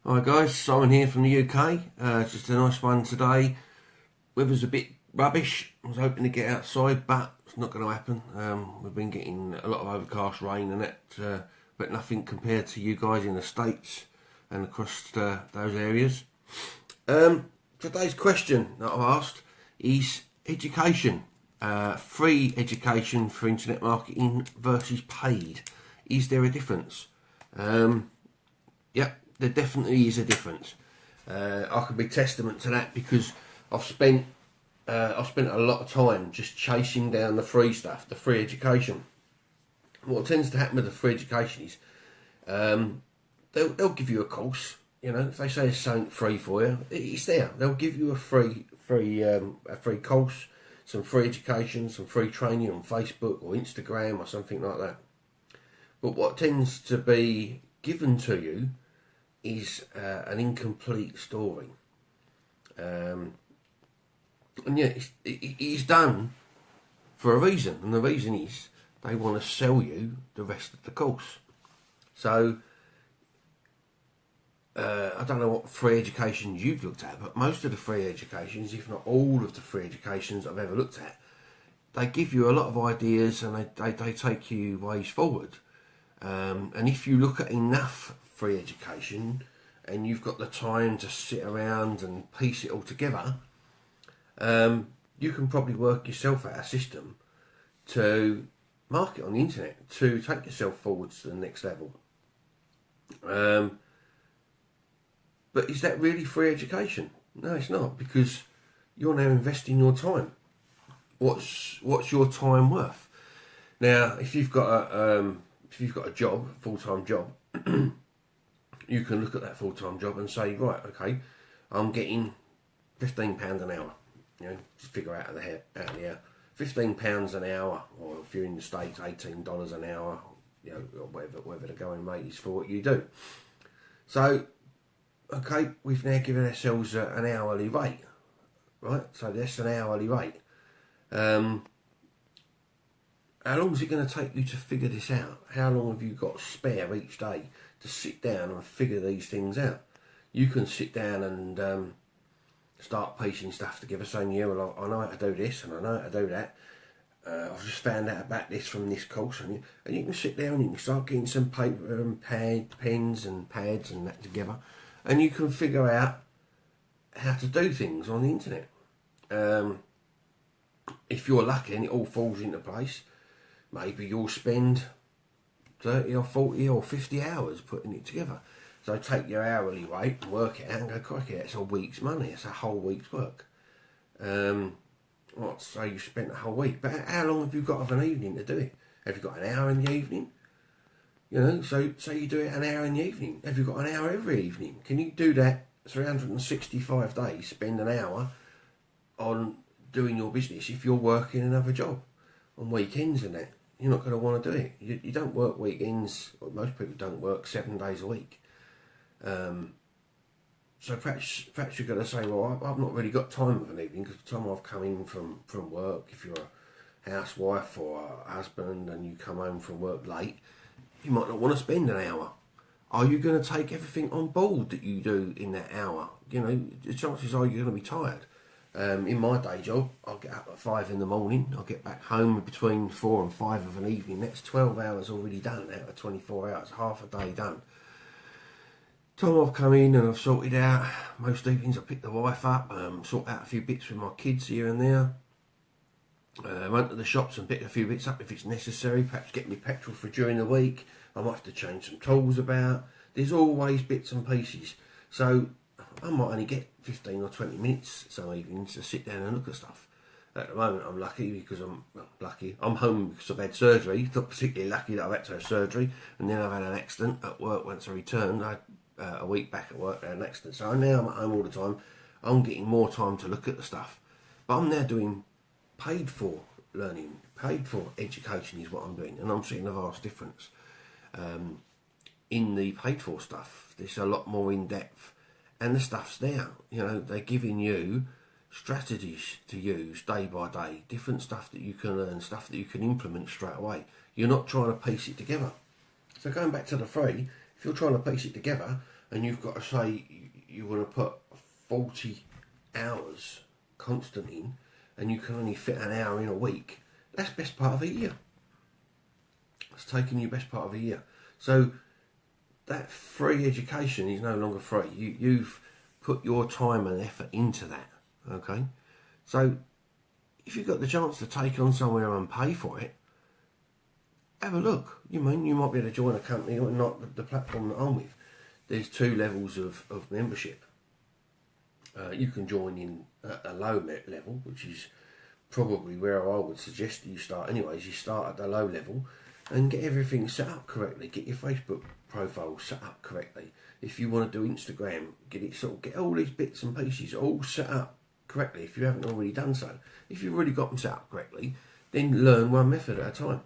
Hi guys, Simon here from the UK. Just a nice one today. Weather's a bit rubbish. I was hoping to get outside, but it's not going to happen. We've been getting a lot of overcast rain and that, but nothing compared to you guys in the States and across those areas. Today's question that I've asked is education. Free education for internet marketing versus paid. Is there a difference? Yep, there definitely is a difference. I can be testament to that because I've spent a lot of time just chasing down the free stuff, the free education. What tends to happen with the free education is they'll give you a course. You know, if they say it's something free for you, it's there. They'll give you a free course, some free education, some free training on Facebook or Instagram or something like that. But what tends to be given to you is an incomplete story. And yeah, it's done for a reason, and the reason is they want to sell you the rest of the course. So I don't know what free educations you've looked at, but most of the free educations, if not all of the free educations I've ever looked at, they give you a lot of ideas and they take you ways forward. And if you look at enough free education and you've got the time to sit around and piece it all together, you can probably work yourself out a system to market on the internet, to take yourself forwards to the next level. But is that really free education? No, it's not, because you're now investing your time. What's your time worth? Now, if you've got a job, full-time job, you can look at that full-time job and say, right, okay, I'm getting £15 an hour. You know, just figure out of the hour. £15 an hour, or if you're in the States, $18 an hour. You know, or whatever the going rate is for what you do. So, okay, we've now given ourselves an hourly rate, right? So that's an hourly rate. How long is it going to take you to figure this out? How long have you got spare each day to sit down and figure these things out? You can sit down and start piecing stuff together, saying, yeah, well, I know how to do this and I know how to do that. I've just found out about this from this course. And you can sit down and you can start getting some paper and pens and pads and that together. And you can figure out how to do things on the internet. If you're lucky and it all falls into place, maybe you'll spend 30 or 40 or 50 hours putting it together. So take your hourly rate and work it out and go, crikey, that's a week's money. It's a whole week's work. So you spent a whole week. But how long have you got of an evening to do it? Have you got an hour in the evening? You know, so you do it an hour in the evening. Have you got an hour every evening? Can you do that 365 days, spend an hour on doing your business if you're working another job on weekends and that? You're not going to want to do it. You don't work weekends, or most people don't work 7 days a week. So perhaps you're going to say, well, I've not really got time of an evening because the time I've come in from work, if you're a housewife or a husband and you come home from work late, you might not want to spend an hour. Are you going to take everything on board that you do in that hour? You know, the chances are you're going to be tired. In my day job, I'll get up at 5 in the morning. I'll get back home between 4 and 5 of an evening. That's 12 hours already done out of 24 hours, half a day done. Time I've come in and I've sorted out, most evenings I pick the wife up, sort out a few bits with my kids here and there. Run to the shops and pick a few bits up if it's necessary, perhaps get me petrol for during the week. I might have to change some tools about. There's always bits and pieces. So I might only get 15 or 20 minutes some evenings to sit down and look at stuff. At the moment I'm lucky because I'm home because I've had surgery. Not particularly lucky that I've had to have surgery, and then I've had an accident at work. Once I returned, I had a week back at work, I had an accident. So now I'm at home all the time. I'm getting more time to look at the stuff. But I'm now doing paid for learning, paid for education is what I'm doing, and I'm seeing a vast difference. In the paid for stuff, there's a lot more in depth, and the stuff's there. You know, they're giving you strategies to use day by day, different stuff that you can learn, stuff that you can implement straight away. You're not trying to piece it together. So going back to the free, if you're trying to piece it together and you've got to say you want to put 40 hours constant in, and you can only fit an hour in a week, that's best part of a year. It's taking you best part of a year. So that free education is no longer free. You've put your time and effort into that, okay? So if you've got the chance to take on somewhere and pay for it, have a look. You might be able to join a company, or not the platform that I'm with. There's 2 levels of membership. You can join in a low level, which is probably where I would suggest that you start anyways. You start at the low level and get everything set up correctly. Get your Facebook profile set up correctly. If you want to do Instagram, get all these bits and pieces all set up correctly if you haven't already done so. If you've already got them set up correctly, then learn one method at a time.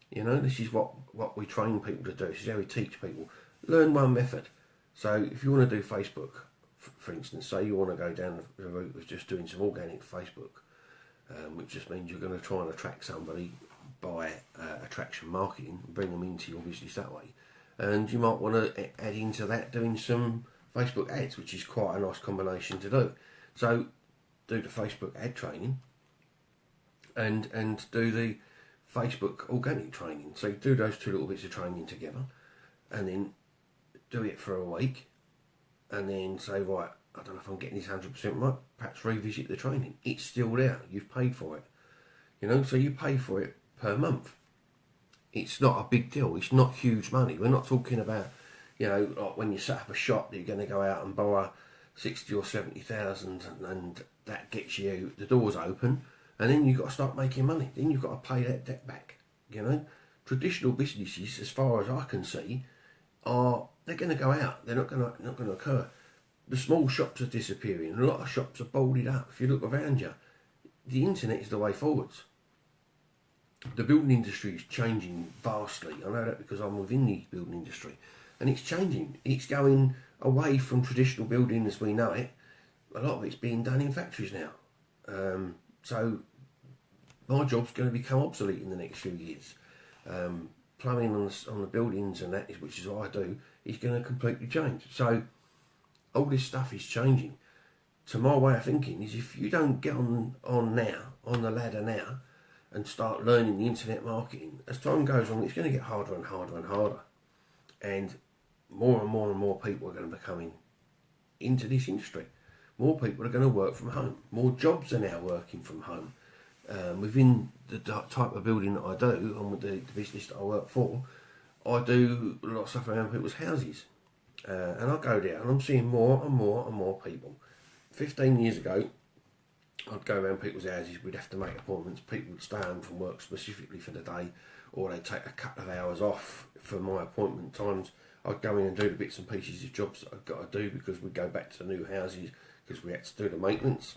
You know, this is what we train people to do. This is how we teach people. Learn one method. So if you want to do Facebook, for instance, say you want to go down the route of just doing some organic Facebook, which just means you're going to try and attract somebody by attraction marketing, bring them into your business that way. And you might want to add into that doing some Facebook ads, which is quite a nice combination to do. So do the Facebook ad training and do the Facebook organic training. So do those 2 little bits of training together, and then do it for a week, and then say, right, I don't know if I'm getting this 100% right, perhaps revisit the training. It's still there, you've paid for it. You know, so you pay for it per month. It's not a big deal, it's not huge money. We're not talking about, you know, like when you set up a shop that you're going to go out and borrow 60 or 70,000 and that gets you the doors open, and then you've got to start making money. Then you've got to pay that debt back. You know, traditional businesses, as far as I can see, they're going to go out. They're not going to occur. The small shops are disappearing. A lot of shops are boarded up. If you look around you, the internet is the way forwards. The building industry is changing vastly. I know that because I'm within the building industry, and it's changing. It's going away from traditional building as we know it. A lot of it's being done in factories now. So my job's going to become obsolete in the next few years. Plumbing on the buildings and that, which is what I do, is going to completely change. So all this stuff is changing. To my way of thinking is, if you don't get on the ladder now, and start learning the internet marketing, as time goes on, it's going to get harder and harder and harder. And more and more people are going to be coming into this industry. More people are going to work from home. More jobs are now working from home. Within the type of building that I do, and with the business that I work for, I do a lot of stuff around people's houses. And I go there and I'm seeing more and more people. 15 years ago, I'd go around people's houses, we'd have to make appointments, people would stay home from work specifically for the day, or they'd take a couple of hours off for my appointment times. I'd go in and do the bits and pieces of jobs that I've got to do, because we'd go back to new houses because we had to do the maintenance.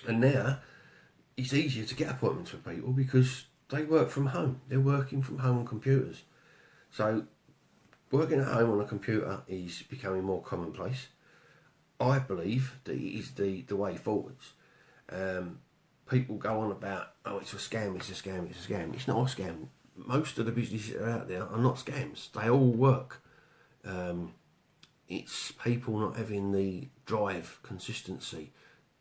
And now it's easier to get appointments with people because they work from home. They're working from home on computers. So working at home on a computer is becoming more commonplace. I believe that it is the way forwards. People go on about, oh, it's a scam, it's a scam, it's a scam. It's not a scam. Most of the businesses that are out there are not scams. They all work. It's people not having the drive, consistency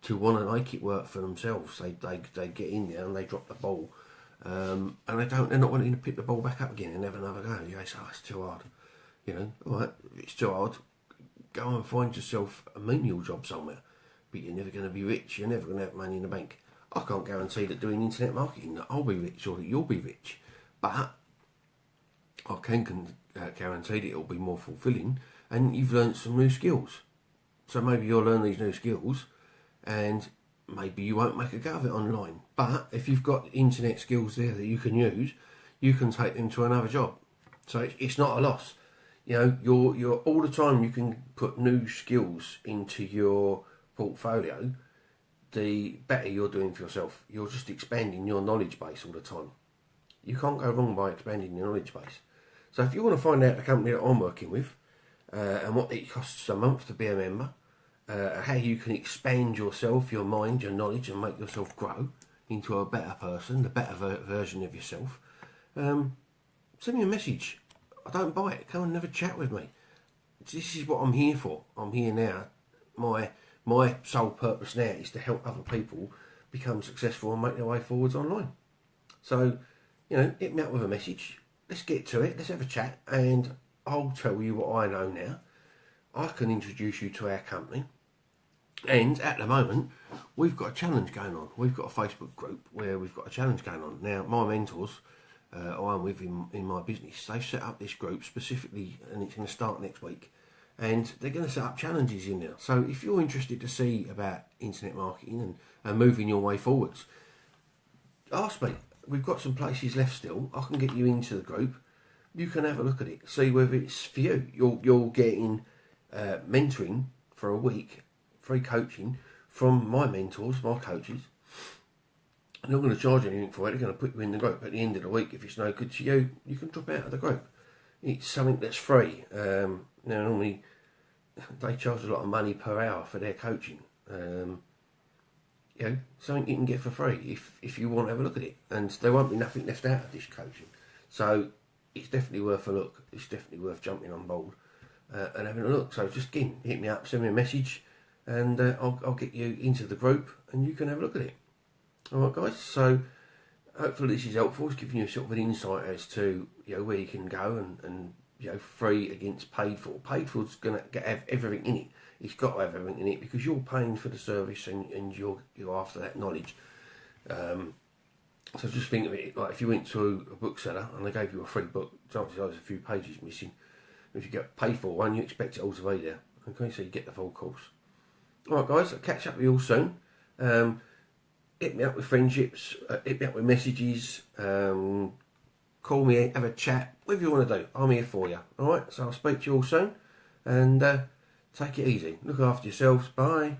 to want to make it work for themselves. They get in there and they drop the ball, and they're not wanting to pick the ball back up again and have another go. You say, oh, it's too hard. You know, all right, it's too hard. Go and find yourself a menial job somewhere. But you're never going to be rich. You're never going to have money in the bank. I can't guarantee that doing internet marketing that I'll be rich or that you'll be rich, but I can guarantee that it'll be more fulfilling, and you've learned some new skills. So maybe you'll learn these new skills, and maybe you won't make a go of it online. But if you've got internet skills there that you can use, you can take them to another job. So it's not a loss. You know, you're all the time you can put new skills into your portfolio, the better you're doing for yourself. You're just expanding your knowledge base all the time. You can't go wrong by expanding your knowledge base. So if you want to find out the company that I'm working with, and what it costs a month to be a member, how you can expand yourself, your mind, your knowledge, and make yourself grow into a better person, the better version of yourself, send me a message. I don't buy it. Come and have a chat with me. this is what I'm here for. I'm here now. My sole purpose now is to help other people become successful and make their way forwards online. So, hit me up with a message. Let's get to it. Let's have a chat, and I'll tell you what I know now. I can introduce you to our company. And at the moment, we've got a challenge going on. We've got a Facebook group where we've got a challenge going on. Now, my mentors, I'm with in my business, they've set up this group specifically, and it's going to start next week. And they're going to set up challenges in there. So if you're interested to see about internet marketing and moving your way forwards, ask me. We've got some places left still. I can get you into the group. You can have a look at it, see whether it's for you. You're getting mentoring for a week, free coaching from my mentors, my coaches. I'm not going to charge anything for it. They're going to put you in the group. At the end of the week, if it's no good to you, you can drop out of the group. It's something that's free. Now, normally, they charge a lot of money per hour for their coaching. Something you can get for free if you want to have a look at it. And there won't be nothing left out of this coaching. So, it's definitely worth a look. It's definitely worth jumping on board and having a look. So, just hit me up, send me a message, and I'll get you into the group, and you can have a look at it. Alright guys, so hopefully this is helpful. It's giving you sort of an insight as to where you can go and free against paid for. Paid for is going to have everything in it. It's got to have everything in it because you're paying for the service and you're after that knowledge. So just think of it like if you went to a bookseller and they gave you a free book, chances are there's a few pages missing. If you get paid for one, you expect it all to be there. Okay, so you get the full course. Alright guys, I'll catch up with you all soon. Hit me up with friendships, hit me up with messages, call me, have a chat, whatever you want to do. I'm here for you. Alright, so I'll speak to you all soon, and take it easy. Look after yourselves. Bye.